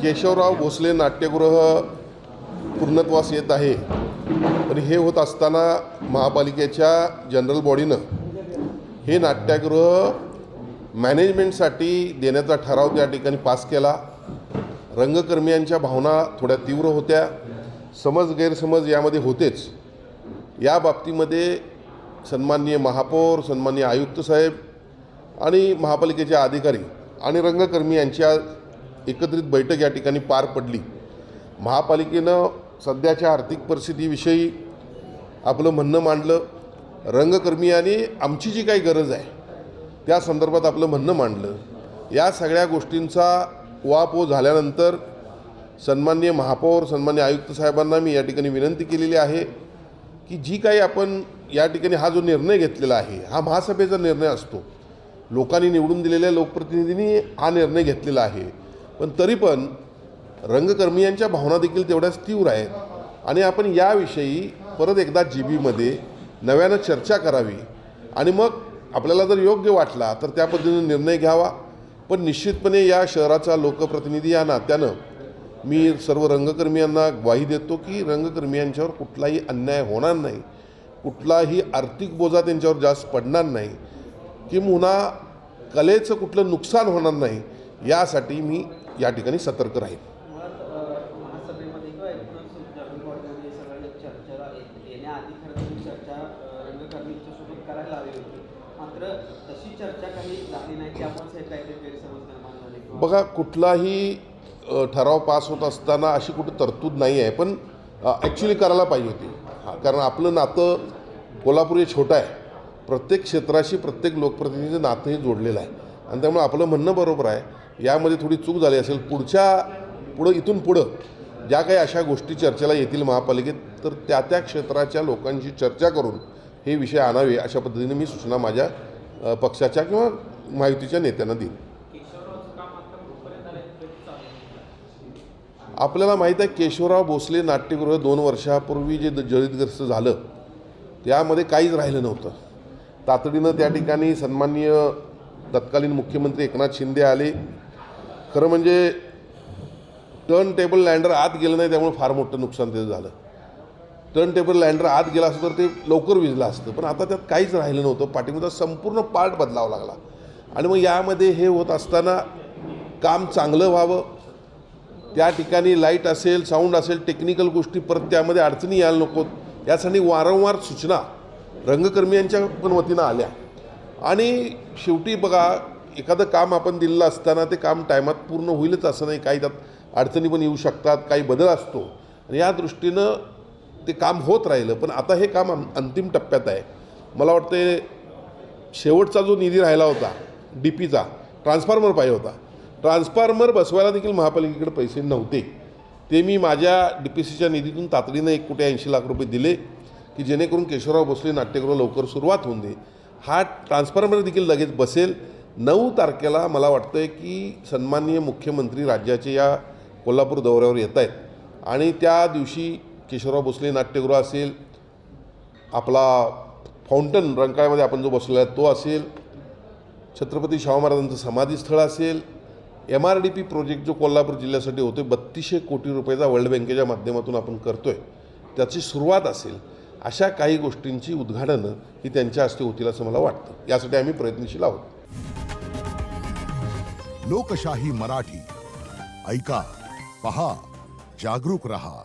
केशवराव भोसले नाट्यगृह पूर्णत्वास येत आहे, पण हे होत असताना महापालिकेच्या जनरल बॉडीनं हे नाट्यगृह मॅनेजमेंटसाठी देण्याचा ठराव त्या ठिकाणी पास केला। रंगकर्मियांच्या भावना थोड्या तीव्र होत्या, समज गैरसमज यामध्ये होतेच। या बाबतीमध्ये सन्माननीय महापौर, सन्माननीय आयुक्त साहेब आणि महापालिकेचे अधिकारी आणि रंगकर्मी यांच्या एकत्रित बैठक या ठिकाणी पार पडली। महापालिकेनं सध्याच्या आर्थिक परिस्थितीविषयी आपलं म्हणणं मांडलं, रंगकर्मियांनी आमची जी काही गरज आहे त्या संदर्भात आपलं म्हणणं मांडलं। या सगळ्या गोष्टींचा उहापोह झाल्यानंतर सन्माननीय महापौर, सन्माननीय आयुक्त साहेबांना मी या ठिकाणी विनंती केलेली आहे की जी काही आपण या ठिकाणी हा जो निर्णय घेतलेला आहे हा महासभेचा निर्णय असतो, लोकांनी निवडून दिलेल्या लोकप्रतिनिधींनी हा निर्णय घेतलेला आहे, पण तरी पण रंगकर्मियांच्या भावना देखील तेवढ्याच तीव्र आहेत आणि आपण याविषयी परत एकदा जीबीमध्ये नव्यानं चर्चा करावी आणि मग आपल्याला जर योग्य वाटला तर त्या पद्धतीने निर्णय घ्यावा। पण निश्चितपणे या शहराचा लोकप्रतिनिधी या नात्यानं मी सर्व रंगकर्मियांना ग्वाही देतो की रंगकर्मियांच्यावर कुठलाही अन्याय होणार नाही, कुठलाही आर्थिक बोजा त्यांच्यावर जास्त पडणार नाही, किंवा कलेचं कुठलं नुकसान होणार नाही, यासाठी मी या ठिकाणी सतर्क राहील। बघा, कुठलाही ठराव पास होत असताना अशी कुठं तरतूद नाही आहे, पण ॲक्च्युली करायला पाहिजे होती। कारण आपलं नातं कोल्हापूर हे छोटं आहे, प्रत्येक क्षेत्राशी प्रत्येक लोकप्रतिनिधीचं नातं हे जोडलेलं आहे आणि त्यामुळे आपलं म्हणणं बरोबर आहे। यामध्ये थोडी चूक झाली असेल, इथून पुढं ज्या काही अशा गोष्टी चर्चेला येतील महापालिकेत तर त्या त्या क्षेत्राच्या लोकांशी चर्चा करून हे विषय आणावे, अशा पद्धतीने मी सूचना माझ्या पक्षाच्या किंवा महायुतीच्या नेत्यांना देईन। आपल्याला माहीत आहे केशवराव भोसले नाट्यगृह 2 वर्षापूर्वी जे जळीतग्रस्त झालं त्यामध्ये काहीच राहिलं नव्हतं। तातडीनं त्या ठिकाणी सन्माननीय तत्कालीन मुख्यमंत्री एकनाथ शिंदे आले। खरं म्हणजे टर्न टेबल लँडर आत गेलं नाही, त्यामुळे फार मोठं नुकसान त्याचं झालं। टर्न टेबल लँडर आत गेला असतं तर ते लवकर विझलं असतं, पण आता त्यात काहीच राहिलं नव्हतं। पाठीमागचा संपूर्ण पार्ट बदलावा लागला आणि मग यामध्ये हे होत असताना काम चांगलं व्हावं, त्या ठिकाणी लाईट असेल, साऊंड असेल, टेक्निकल गोष्टी परत त्यामध्ये अडचणी यायला नकोत, यासाठी वारंवार सूचना रंगकर्मियांच्या पण वतीनं आल्या आणि शेवटी बघा, एखादं काम आपण दिलेलं असताना ते काम टायमात पूर्ण होईलच असं नाही, काही त्यात अडचणी पण येऊ शकतात, काही बदल असतो आणि या दृष्टीनं ते काम होत राहिलं। पण आता हे काम अंतिम टप्प्यात आहे। मला वाटतं शेवटचा जो निधी राहिला होता DPचा, ट्रान्सफॉर्मर पाहिजे होता, ट्रान्सफॉर्मर बसवायला देखील महापालिकेकडे पैसे नव्हते, ते मी माझ्या DPCच्या निधीतून तातडीनं 1,80,00,000 रुपये दिले की जेणेकरून केशवराव भोसले नाट्यगृह लवकर सुरुवात होऊन दे। हा ट्रान्सफॉर्मर देखील लगेच बसेल। 9 तारखेला मला वाटतं की सन्माननीय मुख्यमंत्री राज्याचे या कोल्हापूर दौऱ्यावर येत आहेत आणि त्या दिवशी केशवराव भोसले नाट्यगृह असेल, आपला फाउंटन रंकाळ्यामध्ये आपण जो बसलेला आहे तो असेल, छत्रपती शाहू महाराजांचं समाधीस्थळ असेल, MRDP प्रोजेक्ट जो कोल्हापूर जिल्ह्यासाठी होतो 3200 कोटी रुपयाचा वर्ल्ड बँकेच्या माध्यमातून आपण करतोय, त्याची सुरुवात असेल, अशा काही गोष्टींची उद्घाटनं ही त्यांच्या हस्ते होतील असं मला वाटतं। यासाठी आम्ही प्रयत्नशील आहोत। लोकशाही मराठी ऐका, पहा, जागरूक रहा।